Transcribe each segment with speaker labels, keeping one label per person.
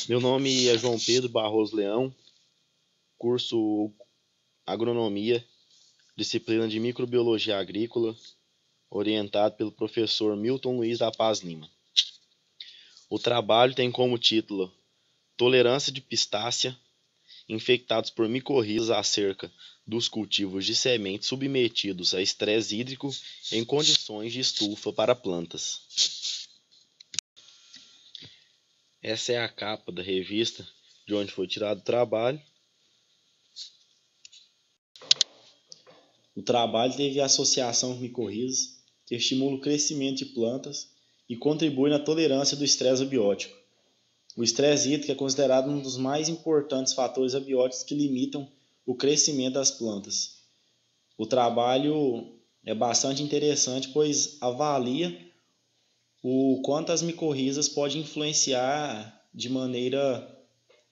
Speaker 1: Meu nome é João Pedro Barroso Leão, curso Agronomia, disciplina de Microbiologia Agrícola, orientado pelo professor Milton Luiz da Paz Lima. O trabalho tem como título Tolerância de pistácia infectados por micorrizas acerca dos cultivos de sementes submetidos a estresse hídrico em condições de estufa para plantas. Essa é a capa da revista de onde foi tirado o trabalho.
Speaker 2: O trabalho teve a associação com micorrizas, que estimula o crescimento de plantas e contribui na tolerância do estresse abiótico. O estresse hídrico é considerado um dos mais importantes fatores abióticos que limitam o crescimento das plantas. O trabalho é bastante interessante, pois avalia o quanto as micorrizas podem influenciar de maneira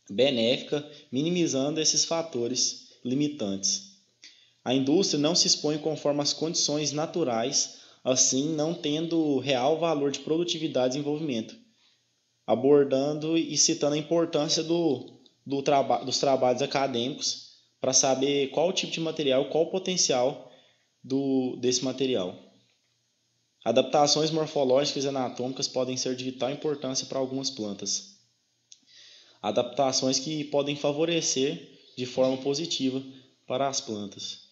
Speaker 2: benéfica, minimizando esses fatores limitantes. A indústria não se expõe conforme as condições naturais, assim não tendo real valor de produtividade e desenvolvimento, abordando e citando a importância dos trabalhos acadêmicos para saber qual tipo de material, qual o potencial desse material. Adaptações morfológicas e anatômicas podem ser de vital importância para algumas plantas. Adaptações que podem favorecer de forma positiva para as plantas.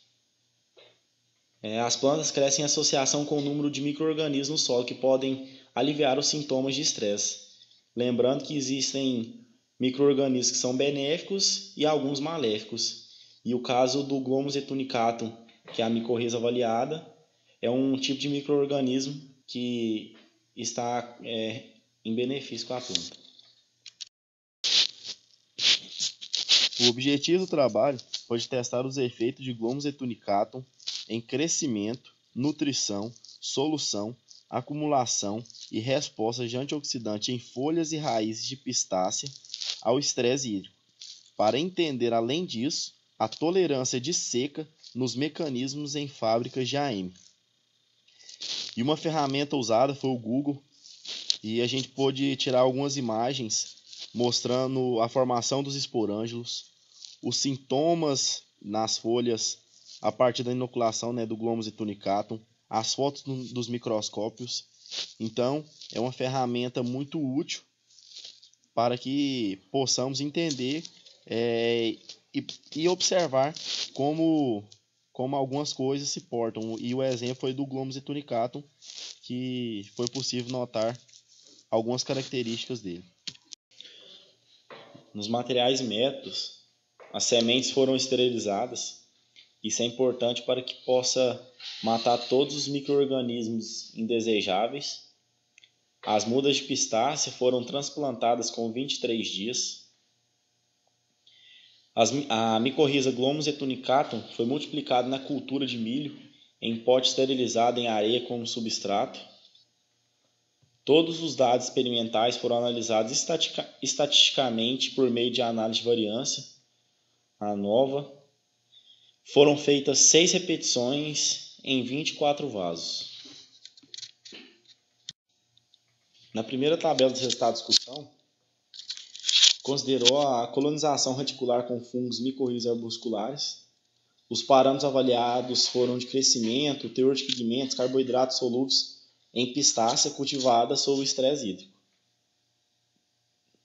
Speaker 2: As plantas crescem em associação com o número de micro-organismos no solo que podem aliviar os sintomas de estresse. Lembrando que existem micro-organismos que são benéficos e alguns maléficos. E o caso do Glomus etunicatum, que é a micorriza avaliada, é um tipo de micro-organismo que está em benefício com a planta.
Speaker 1: O objetivo do trabalho foi de testar os efeitos de Glomus etunicatum em crescimento, nutrição, solução, acumulação e resposta de antioxidante em folhas e raízes de pistácia ao estresse hídrico, para entender, além disso, a tolerância de seca nos mecanismos em fábricas de AM. E uma ferramenta usada foi o Google, e a gente pôde tirar algumas imagens mostrando a formação dos esporângulos, os sintomas nas folhas a partir da inoculação, do Glomus etunicatum, as fotos dos microscópios. Então, é uma ferramenta muito útil para que possamos entender e observar como algumas coisas se portam. E o exemplo foi do Glomus etunicatum, que foi possível notar algumas características dele.
Speaker 2: Nos materiais e métodos, as sementes foram esterilizadas. Isso é importante para que possa matar todos os micro-organismos indesejáveis. As mudas de pistácia foram transplantadas com 23 dias. A micorriza Glomus etunicatum foi multiplicada na cultura de milho em pote esterilizado em areia como substrato. Todos os dados experimentais foram analisados estatisticamente por meio de análise de variância, ANOVA. Foram feitas 6 repetições em 24 vasos. Na primeira tabela dos resultados de discussão, considerou a colonização reticular com fungos micorrizas arbusculares. Os parâmetros avaliados foram de crescimento, teor de pigmentos, carboidratos solúveis em pistácia cultivada sob estresse hídrico.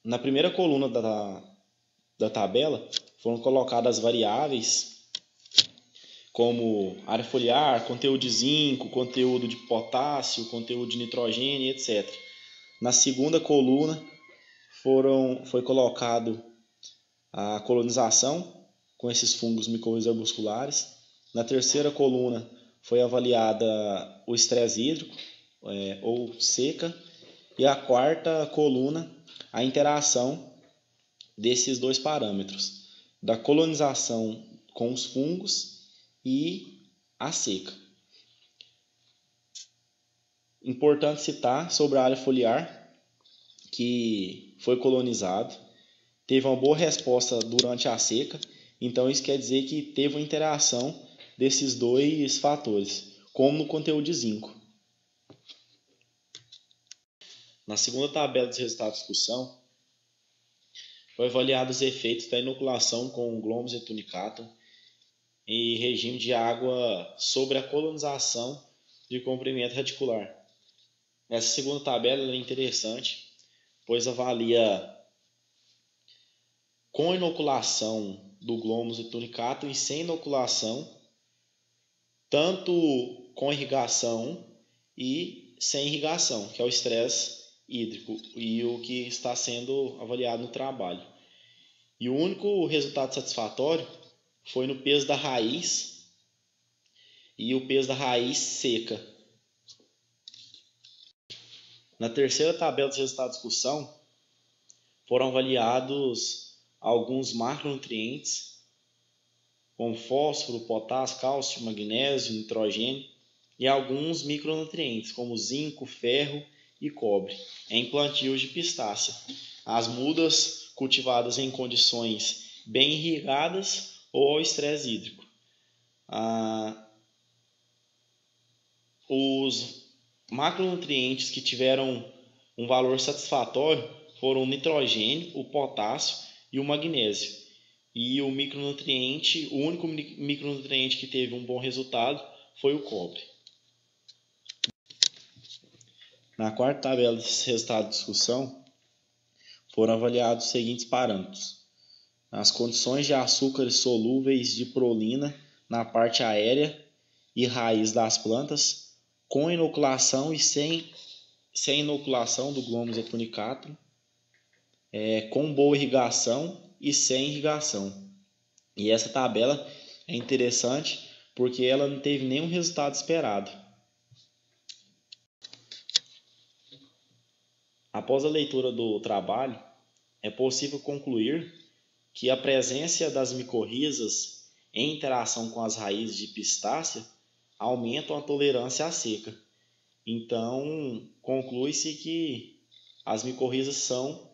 Speaker 2: Na primeira coluna da tabela foram colocadas variáveis como área foliar, conteúdo de zinco, conteúdo de potássio, conteúdo de nitrogênio, etc. Na segunda coluna foi colocado a colonização com esses fungos micorrizas arbusculares. Na terceira coluna foi avaliada o estresse hídrico ou seca. E a quarta coluna, a interação desses dois parâmetros, da colonização com os fungos e a seca. Importante citar sobre a área foliar, que foi colonizado, teve uma boa resposta durante a seca, então isso quer dizer que teve uma interação desses dois fatores, como no conteúdo de zinco. Na segunda tabela dos resultados de discussão, foi avaliado os efeitos da inoculação com Glomus etunicatum em regime de água sobre a colonização de comprimento radicular. Essa segunda tabela é interessante, pois avalia com inoculação do Glomus etunicatum e sem inoculação, tanto com irrigação e sem irrigação, que é o estresse hídrico e o que está sendo avaliado no trabalho. E o único resultado satisfatório foi no peso da raiz e o peso da raiz seca. Na terceira tabela de resultados de discussão, foram avaliados alguns macronutrientes, como fósforo, potássio, cálcio, magnésio, nitrogênio, e alguns micronutrientes, como zinco, ferro e cobre, em plantios de pistácia. As mudas cultivadas em condições bem irrigadas ou ao estresse hídrico. Os macronutrientes que tiveram um valor satisfatório foram o nitrogênio, o potássio e o magnésio. E o único micronutriente que teve um bom resultado foi o cobre. Na quarta tabela de resultado de discussão, foram avaliados os seguintes parâmetros: as condições de açúcares solúveis de prolina na parte aérea e raiz das plantas, com inoculação e sem inoculação do Glomus etunicatum, com boa irrigação e sem irrigação. E essa tabela é interessante porque ela não teve nenhum resultado esperado. Após a leitura do trabalho, é possível concluir que a presença das micorrizas em interação com as raízes de pistácia aumentam a tolerância à seca. Então, conclui-se que as micorrizas são,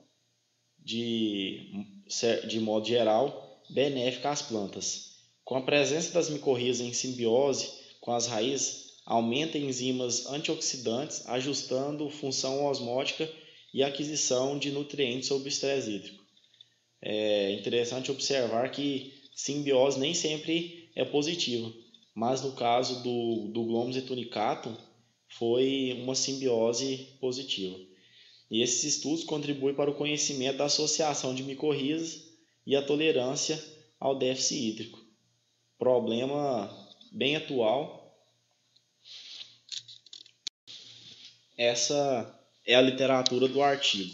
Speaker 2: de modo geral, benéficas às plantas. Com a presença das micorrizas em simbiose com as raízes, aumenta enzimas antioxidantes, ajustando função osmótica e aquisição de nutrientes sob estresse hídrico. É interessante observar que simbiose nem sempre é positiva, mas no caso do Glomus etunicatum foi uma simbiose positiva. E esses estudos contribuem para o conhecimento da associação de micorrizas e a tolerância ao déficit hídrico. Problema bem atual. Essa é a literatura do artigo.